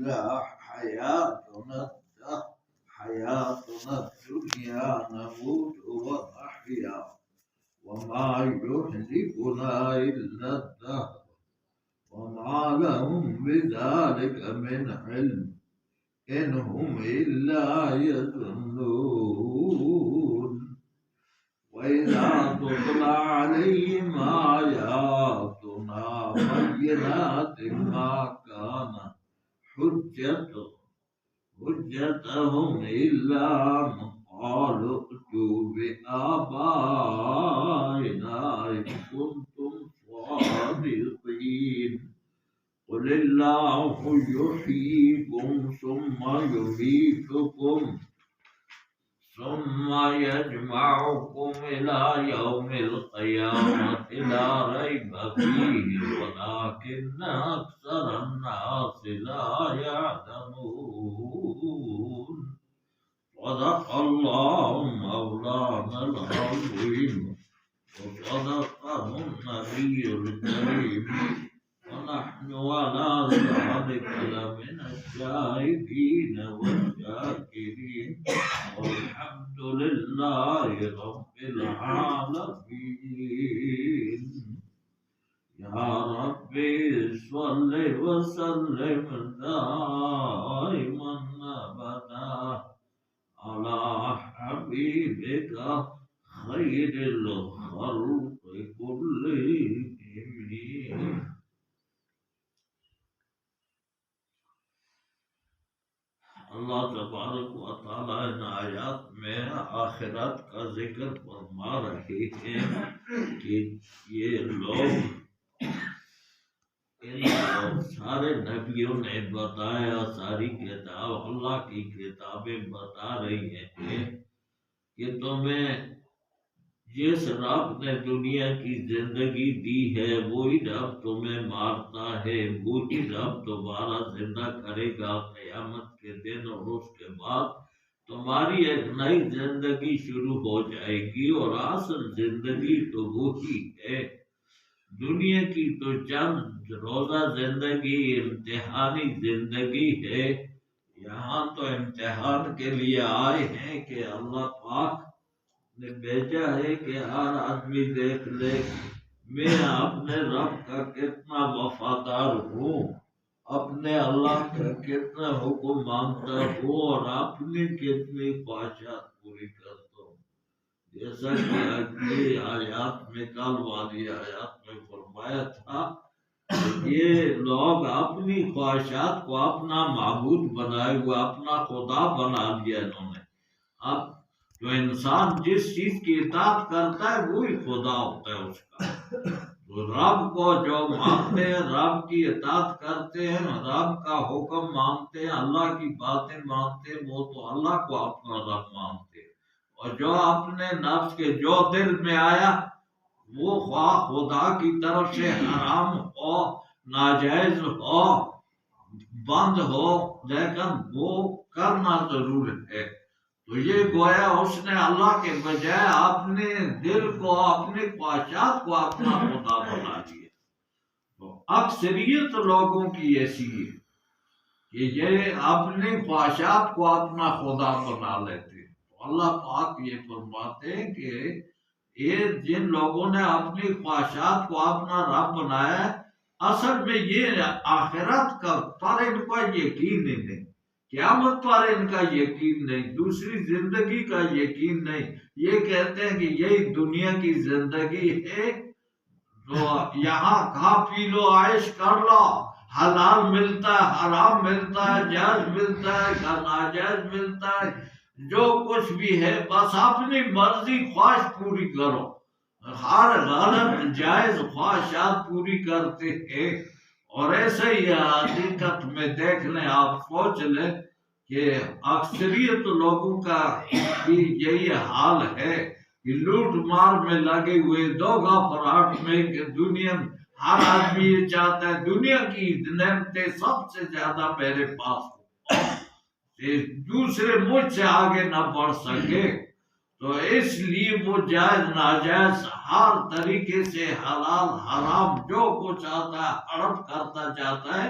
إلا حياتنا الدنيا نموت ونحيا وما يهلكنا إلا الدهر وما لهم بذلك من علم إن هم إلا يظنون وإذا تتلى عليهم آياتنا بينات ما كان حجتهم إلا أن قالوا ائتوا بآبائنا إن كنتم صادقين قل الله يحييكم ثم يميتكم ثم يجمعكم إلى يوم القيامة لا ريب فيه ولكن أكثر الناس لا يعلمون صدق الله مولانا العظيم وصدقه النبي الكريم ونحن على ذلك لمن الشاهدين والشاكرين والحمد لله رب العالمين يا ربي صل وسلم دائما أبدا على حبيبك خير الخلق كلهم. اللہ تبارک و تعالیٰ ان آیات میں آخرت کا ذکر فرما رہے ہیں کہ یہ لوگ سارے نبیوں نے بتایا، ساری کتاب اللہ کی کتابیں بتا رہی ہیں کہ تمہیں جس رب نے دنیا کی زندگی دی ہے وہی رب تمہیں مارتا ہے، وہی رب دوبارہ زندہ کرے گا قیامت کے دن، اور اس کے بعد تمہاری ایک نئی زندگی شروع ہو جائے گی، اور اصل زندگی تو وہی ہے۔ دنیا کی تو چند روزہ زندگی امتحانی زندگی ہے، یہاں تو امتحان کے لیے آئے ہیں کہ اللہ پاک نے بھیجا ہے کہ ہر آدمی دیکھ لے میں اپنے رب کا کتنا وفادار ہوں، اپنے اللہ کا کتنا حکم مانتا ہوں اور اپنی کتنی خواہشات پوری کرتا ہوں۔ جیسا کہ اگلی آیات میں کل والی آیات میں فرمایا تھا کہ یہ لوگ اپنی خواہشات کو اپنا معبود بنائے ہوئے، اپنا خدا بنا لیا انہوں نے۔ اب جو انسان جس چیز کی اطاعت کرتا ہے وہی خدا ہوتا ہے اس کا۔ تو رب کو جو مانتے ہیں، رب کی اطاعت کرتے ہیں، رب کا حکم مانتے ہیں، اللہ کی باتیں مانتے ہیں، وہ تو اللہ کو اپنا رب مانتے ہیں۔ اور جو اپنے نفس کے جو دل میں آیا وہ خواہ خدا کی طرف سے حرام ہو، ناجائز ہو، بند ہو، لیکن وہ کرنا ضرور ہے۔ تو یہ گویا اس نے اللہ کے بجائے اپنے دل کو، اپنی خواہشات کو اپنا خدا بنا لیا۔ تو اکثریت لوگوں کی ایسی ہے کہ یہ اپنی خواہشات کو اپنا خدا بنا لیتے ہیں۔ تو اللہ پاک یہ فرماتے ہیں کہ یہ جن لوگوں نے اپنی خواہشات کو اپنا رب بنایا ہے، اصل میں یہ آخرت کا پر ان کو یقین نہیں، قیامت پر ان کا یقین نہیں، دوسری زندگی کا یقین نہیں۔ یہ کہتے ہیں کہ یہی دنیا کی زندگی ہے، تو یہاں کھا پی لو، عائش کر لو، حلال ملتا ہے، حرام ملتا ہے، جائز ملتا ہے، ناجائز ملتا ہے، جو کچھ بھی ہے بس اپنی مرضی خواہش پوری کرو، ہر غلط جائز خواہشات پوری کرتے ہیں۔ اور ایسے ہی حقیقت میں دیکھ لیں، آپ سوچ لیں کہ اکثریت لوگوں کا بھی یہی حال ہے کہ لوٹ مار میں لگے ہوئے، دوگا فراٹ میں، کہ دنیا ہر آدمی یہ چاہتا ہے دنیا کی نعمتیں سب سے زیادہ میرے پاس ہو، دوسرے مجھ سے آگے نہ بڑھ سکے۔ تو اس لیے وہ جائز ناجائز ہر طریقے سے، حلال حرام جو کچھ آتا ہے ہڑپ کرتا جاتا ہے،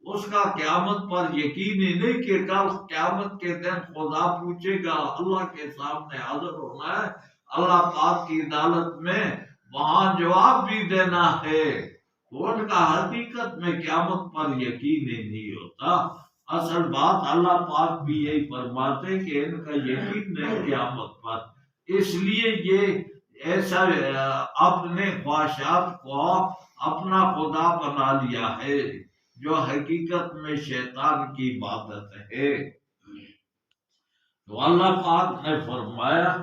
اس کا قیامت پر یقین ہی نہیں کہ کل قیامت کے دن خدا پوچھے گا، اللہ کے سامنے حاضر ہونا ہے، اللہ پاک کی عدالت میں وہاں جواب بھی دینا ہے، تو ان کا حقیقت میں قیامت پر یقین ہی نہیں ہوتا۔ اصل بات اللہ پاک بھی یہی فرماتے کہ ان کا یقین نہیں قیامت پر، اس لیے یہ ایسا اپنے خواہشات کو اپنا خدا بنا لیا ہے، جو حقیقت میں شیطان کی عبادت ہے۔ تو اللہ پاک نے فرمایا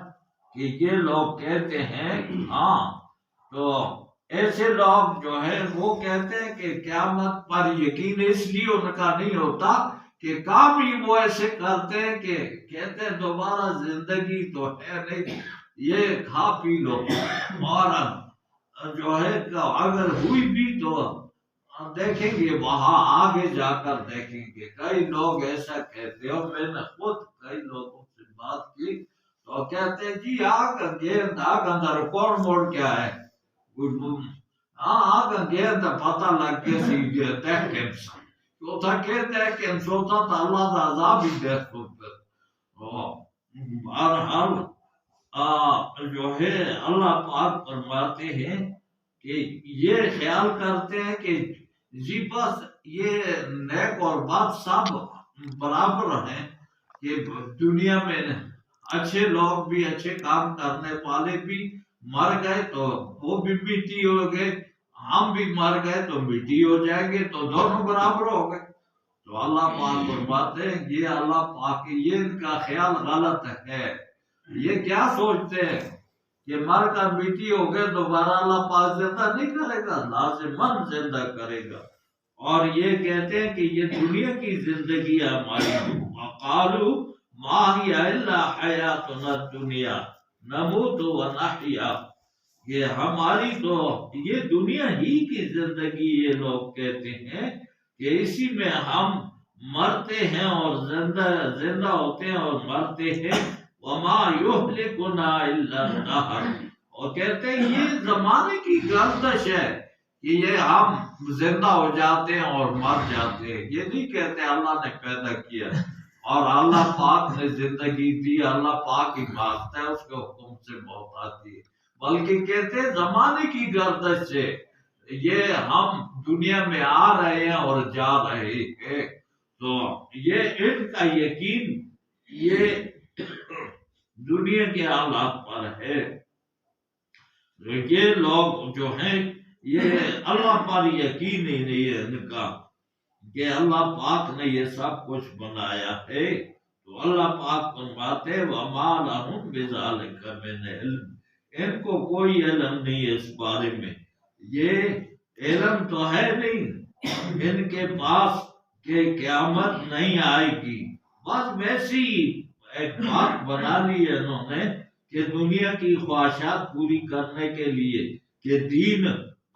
کہ یہ لوگ کہتے ہیں، ہاں تو ایسے لوگ جو ہے وہ کہتے ہیں کہ قیامت پر یقین اس لیے ان کا نہیں ہوتا کہ کام ہی وہ ایسے کرتے ہیں کہ کہتے ہیں دوبارہ زندگی تو ہے نہیں، یہ کھا پی لو، اور جو ہے اگر ہوئی بھی تو دیکھیں گے وہاں آگے جا کر دیکھیں گے۔ کئی لوگ ایسا کہتے ہیں، میں نے خود کئی لوگوں سے بات کی تو کہتے ہیں جی گیند اندر کون موڑ کیا ہے، گیند پتہ لگ گیا سی دیکھیں چوتھا کہتے ہیں کہ چوتھا تو اللہ کا عذاب ہی دیکھ بہرحال جو ہے اللہ پاک فرماتے ہیں کہ یہ خیال کرتے ہیں کہ جی بس یہ نیک اور بد سب برابر ہیں، کہ دنیا میں اچھے لوگ بھی، اچھے کام کرنے والے بھی مر گئے تو وہ بھی مٹی ہو گئے، ہم بھی مر گئے تو مٹی ہو جائیں گے، تو دونوں برابر ہو گئے۔ تو اللہ پاک فرماتے ہیں یہ اللہ پاک یہ ان کا خیال غلط ہے، یہ کیا سوچتے ہیں کہ مر کر مٹی ہو گئے دوبارہ اللہ پاک زندہ نہیں کرے گا، لازماً زندہ کرے گا۔ اور یہ کہتے ہیں کہ یہ دنیا کی زندگی ہے ہماری، قالوا ما هي الا حیاتنا الدنیا نموت ونحیا، یہ ہماری تو یہ دنیا ہی کی زندگی، یہ لوگ کہتے ہیں کہ اسی میں ہم مرتے ہیں اور زندہ ہوتے ہیں اور مرتے ہیں، وما یہلکنا الا الدہر، اور کہتے ہیں یہ زمانے کی گردش ہے کہ یہ ہم زندہ ہو جاتے ہیں اور مر جاتے ہیں، یہ نہیں کہتے اللہ نے پیدا کیا اور اللہ پاک نے زندگی دی، اللہ پاک ہی مارتا ہے، اس کے حکم سے موت آتی ہے، بلکہ کہتے ہیں زمانے کی گردش سے یہ ہم دنیا میں آ رہے ہیں اور جا رہے ہیں۔ تو یہ ان کا یقین یہ دنیا کے حالات پر ہے، یہ لوگ جو ہیں یہ اللہ پر یقین ہی نہیں ہے ان کا کہ اللہ پاک نے یہ سب کچھ بنایا ہے۔ تو اللہ پاک فرماتے وما لہم بذالک من علم، ان کو کوئی علم نہیں ہے اس بارے میں، یہ علم تو ہے نہیں ان کے پاس کہ قیامت نہیں آئے گی، بس ویسی ایک بات بنا لی ہے انہوں نے کہ دنیا کی خواہشات پوری کرنے کے لیے کہ دین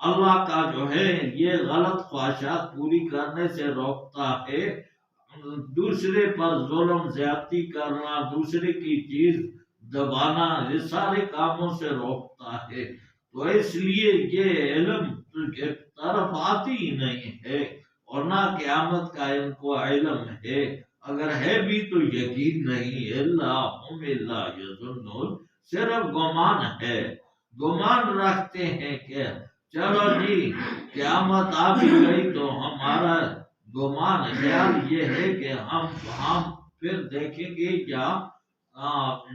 اللہ کا جو ہے یہ غلط خواہشات پوری کرنے سے روکتا ہے، دوسرے پر ظلم زیادتی کرنا، دوسرے کی چیز دبانا، یہ سارے کاموں سے روکتا ہے، تو اس لیے یہ علم کے طرف آتی ہی نہیں ہے، اور نہ قیامت کا ان کو علم ہے، اگر ہے بھی تو یقین نہیں، ہم الا یظنون، صرف گمان ہے، گمان رکھتے ہیں کہ چلو جی قیامت آ بھی گئی تو ہمارا گمان خیال یہ ہے کہ ہم وہاں پھر دیکھیں گے کیا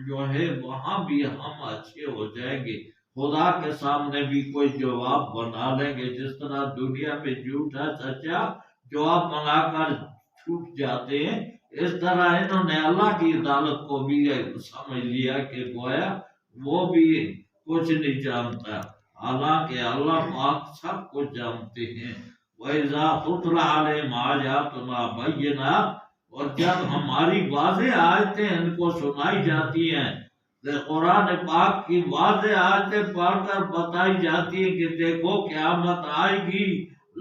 جو ہے وہاں بھی ہم اچھے ہو جائیں گے، خدا کے سامنے بھی کوئی جواب بنا لیں گے، جس طرح دنیا میں جھوٹا سچا جواب بنا کر چھوٹ جاتے ہیں، اس طرح انہوں نے اللہ کی عدالت کو بھی سمجھ لیا کہ گویا وہ بھی کچھ نہیں جانتا، حالانکہ اللہ پاک سب کچھ جانتے ہیں۔ وَإِذَا تُتْلَىٰ عَلَيْهِمْ آيَاتُنَا بَيِّنَاتٍ، اور جب ہماری واضح آیتیں ان کو سنائی جاتی ہیں، قرآن پاک کی واضح آیتیں پڑھ کر بتائی جاتی ہیں کہ دیکھو قیامت آئے گی،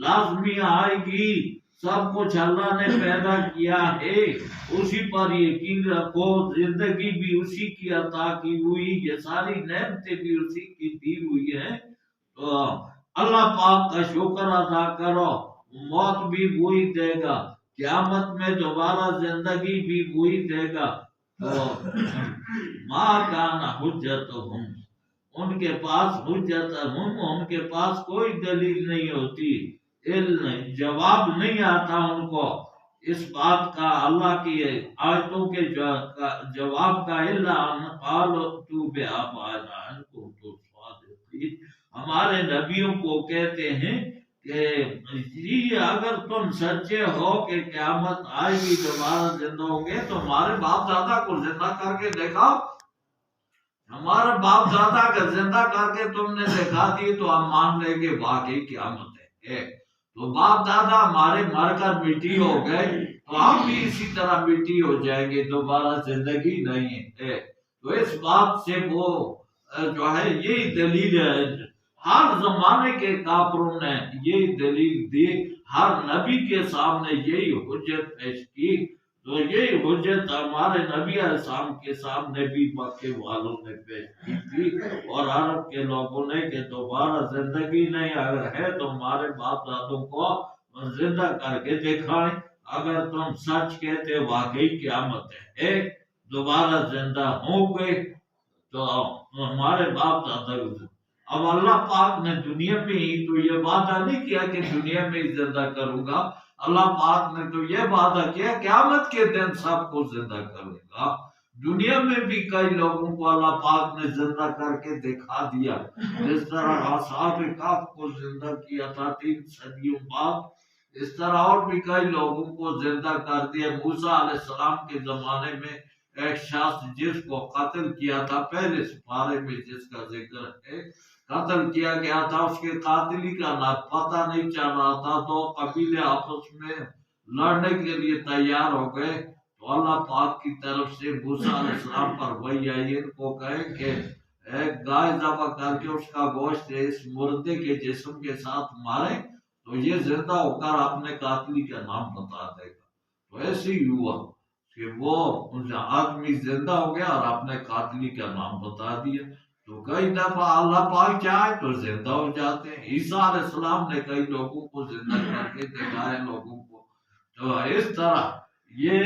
لازمی آئے گی، سب کچھ اللہ نے پیدا کیا ہے، اسی پر یقین رکھو، زندگی بھی اسی کی عطا کی ہوئی، یہ ساری نعمتیں بھی اسی کی دی ہوئی ہیں، تو اللہ پاک کا شکر ادا کرو، موت بھی وہی دے گا، قیامت میں دوبارہ زندگی بھی وہی دے گا۔ تو ماں کان حجتہم، ان کے پاس حجت ہم، ان کے پاس کوئی دلیل نہیں ہوتی، جواب نہیں آتا ان کو اس بات کا، اللہ کی آیتوں کے جواب کا، الا ان قالوا تو بآبائنا ان کنتم صادقین، ہمارے نبیوں کو کہتے ہیں کہ جی اگر تم سچے ہو کہ قیامت آئے گی دوبارہ زندہ ہوں گے تو ہمارے باپ دادا کو زندہ کر کے دکھاؤ، ہمارا باپ دادا کا زندہ کر کے تم نے دکھا دی تو ہم مان لیں کہ واقعی قیامت ہے۔ تو باپ دادا ہمارے مر کر مٹی ہو گئے تو ہم بھی اسی طرح مٹی ہو جائیں گے، دوبارہ زندگی نہیں ہے۔ تو اس بات سے وہ جو ہے یہی دلیل ہے، ہر زمانے کے کافروں نے یہی دلیل دی، ہر نبی کے سامنے یہی حجت پیش کی، تو یہی حجت ہمارے نبی علیہ السلام کے سامنے بھی مکے والوں نے پیش کی تھی اور عرب کے لوگوں نے کہ دوبارہ زندگی نہیں، اگر ہے تو ہمارے باپ دادوں کو زندہ کر کے دکھائیں، اگر تم سچ کہتے واقعی قیامت ہے دوبارہ زندہ ہوں گے تو ہمارے باپ دادا، اب اللہ پاک نے دنیا میں ہی تو یہ وعدہ نہیں کیا کہ دنیا میں ہی زندہ کروں گا، اللہ پاک نے تو یہ وعدہ کیا قیامت کے دن سب کو زندہ کروں گا۔ دنیا میں بھی کئی لوگوں کو اللہ پاک نے زندہ کر کے دکھا دیا، جس طرح اصحاب کہف کو زندہ کیا تھا 3 صدیوں بعد، اس طرح اور بھی کئی لوگوں کو زندہ کر دیا۔ موسیٰ علیہ السلام کے زمانے میں ایک شخص جس کو قتل کیا تھا، پہلے سپارے میں جس کا ذکر ہے، قتل کیا گیا تھا، اس کے قاتلی کا نہ پتہ نہیں چل رہا تھا، تو قبیلے آپس میں لڑنے کے لیے تیار ہو گئے، تو اللہ پاک کی طرف سے موسیٰ علیہ السلام پر وحی آئی، ان کو کہیں کہ ایک گائے ذبح کر کے اس کا گوشت اس مردے کے جسم کے ساتھ ماریں تو یہ زندہ ہو کر اپنے قاتلی کا نام بتا دے گا۔ تو ایسے ہی ہوا کہ وہ آدمی زندہ ہو گیا اور اپنے قاتلی کا نام بتا دیا، تو کئی دفعہ اللہ پاک چاہے تو زندہ ہو جاتے ہیں۔ عیسیٰ علیہ السلام نے کئی لوگوں کو زندہ کر کے دکھائے لوگوں کو، تو اس طرح یہ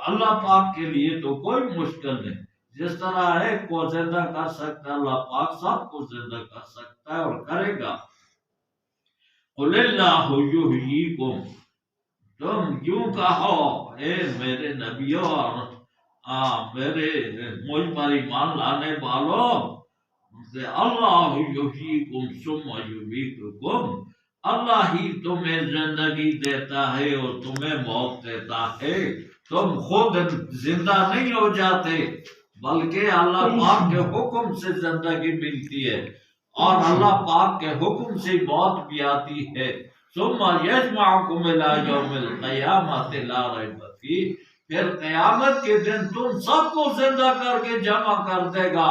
اللہ پاک کے لیے تو کوئی مشکل نہیں، جس طرح ایک کو زندہ کر سکتا ہے اللہ پاک سب کو زندہ کر سکتا ہے اور کرے گا۔ قل اللہ یحییکم، تم یوں کہو اے میرے نبیوں اور میرے مجھ پر ایمان لانے والوں کہ اللہ یحییکم ثم یمیتکم، اللہ ہی تمہیں زندگی دیتا ہے اور تمہیں موت دیتا ہے، تم خود زندہ نہیں ہو جاتے بلکہ اللہ پاک کے حکم سے زندگی ملتی ہے اور اللہ پاک کے حکم سے موت بھی آتی ہے۔ ثم یجمعکم الی یوم القیامۃ لا ریب فیہ، پھر قیامت کے دن تم سب کو زندہ کر کے جمع کر دے گا،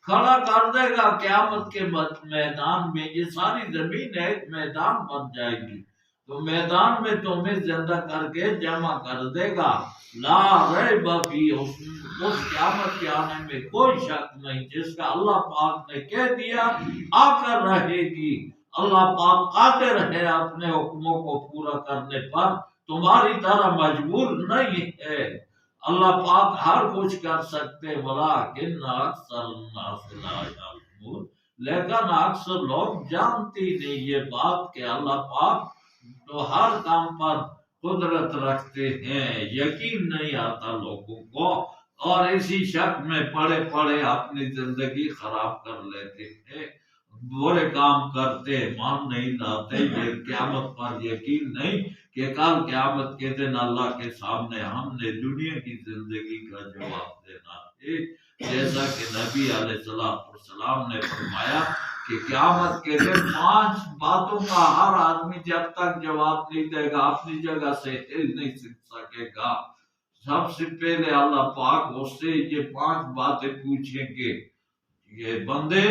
کھڑا کر دے گا قیامت کے میدان میں، یہ ساری زمین ایک میدان بن جائے گی، تو میدان میں تمہیں زندہ کر کے جمع کر دے گا، لا ریب فیہ، اس قیامت کے آنے میں کوئی شک نہیں، جس کا اللہ پاک نے کہہ دیا آ کر رہے گی۔ اللہ پاک قادر ہے اپنے حکموں کو پورا کرنے پر، تمہاری طرح مجبور نہیں ہے، اللہ پاک ہر کچھ کر سکتے، ولیکن اکثر الناس لا یعلمون، لیکن اکثر لوگ جانتی نہیں یہ بات کہ اللہ پاک تو ہر کام پر قدرت رکھتے ہیں، یقین نہیں آتا لوگوں کو اور اسی شک میں پڑے پڑے اپنی زندگی خراب کر لیتے ہیں، برے کام کرتے، مان نہیں لاتے، یہ قیامت پر یقین نہیں کہ کل قیامت کے دن اللہ کے سامنے ہم نے دنیا کی زندگی کا جواب دینا ہے، جیسا کہ نبی علیہ السلام نے فرمایا کہ قیامت کے دن 5 باتوں کا ہر آدمی جب تک جواب نہیں دے گا اپنی جگہ سے ہل نہیں سکے گا۔ سب سے پہلے اللہ پاک اس سے یہ 5 باتیں پوچھیں گے، یہ بندے،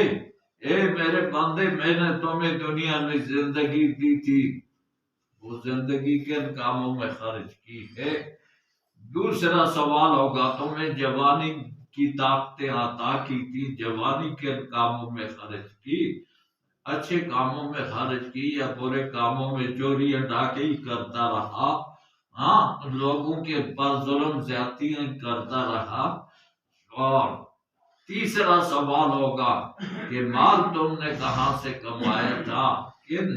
اے میرے بندے، میں نے تمہیں دنیا میں زندگی دی تھی، وہ زندگی کن کاموں میں خرچ کی ہے؟ دوسرا سوال ہوگا، تمہیں جوانی کی طاقتیں عطا کی تھی، جوانی کن کاموں میں خرچ کی؟ اچھے کاموں میں خرچ کی یا برے کاموں میں چوری یا ڈاکے ہی کرتا رہا، ہاں لوگوں کے پر ظلم زیادتیاں کرتا رہا، اور تیسرا سوال ہوگا کہ مال تم نے کہاں سے کمایا تھا، کن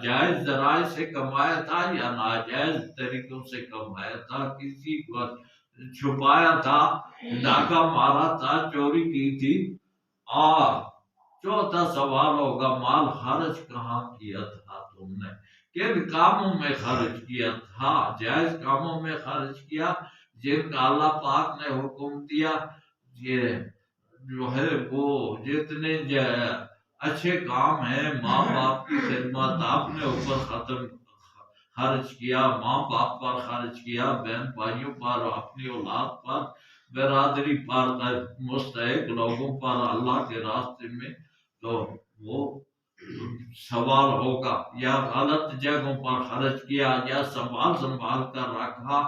جائز ذرائع سے کمایا تھا یا ناجائز طریقوں سے کمایا تھا، کسی کو چھپایا تھا، ڈاکہ مارا تھا، چوری کی تھی، اور چوتھا سوال ہوگا مال خرچ کہاں کیا تھا تم نے، کن کاموں میں خرچ کیا تھا، جائز کاموں میں خرچ کیا جن کا اللہ پاک نے حکم دیا، یہ جو ہے وہ جتنے اچھے کام ہیں، ماں باپ کی خدمت آپ نے اوپر خرچ کیا، ماں باپ پر خرچ کیا، بہن بھائیوں پر، اپنی اولاد پر، برادری پر، مستحق لوگوں پر اللہ کے راستے میں، تو وہ سوال ہوگا، یا غلط جگہوں پر خرچ کیا یا سنبھال کر رکھا،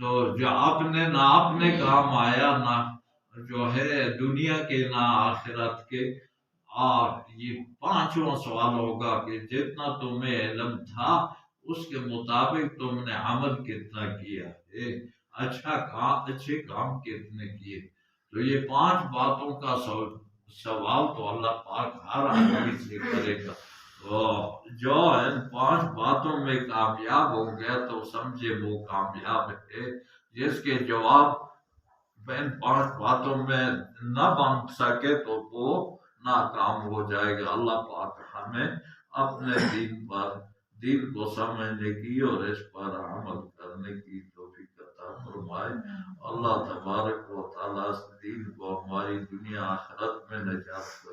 تو جو اپنے نہ اپنے کام آیا، نہ جو ہے دنیا کے نہ آخرت کے، اور یہ پانچواں سوال ہوگا کہ جتنا تمہیں علم تھا اس کے مطابق تم نے عمل کتنا کیا ہے، اچھے کام کتنے کیے، تو یہ پانچ باتوں کا سوال تو اللہ پاک ہر آدمی سے کرے گا، تو جو ان پانچ باتوں میں کامیاب ہو گیا تو سمجھے وہ کامیاب ہے، جس کے جواب ان پانچ باتوں میں نہ بن سکے تو وہ ناکام ہو جائے گا۔ اللہ پاک ہمیں اپنے دین کو سمجھنے کی اور اس پر عمل کرنے کی توفیق عطا فرمائے۔ اللہ تبارک و تعالیٰ اس دین کو ہماری دنیا آخرت میں نجات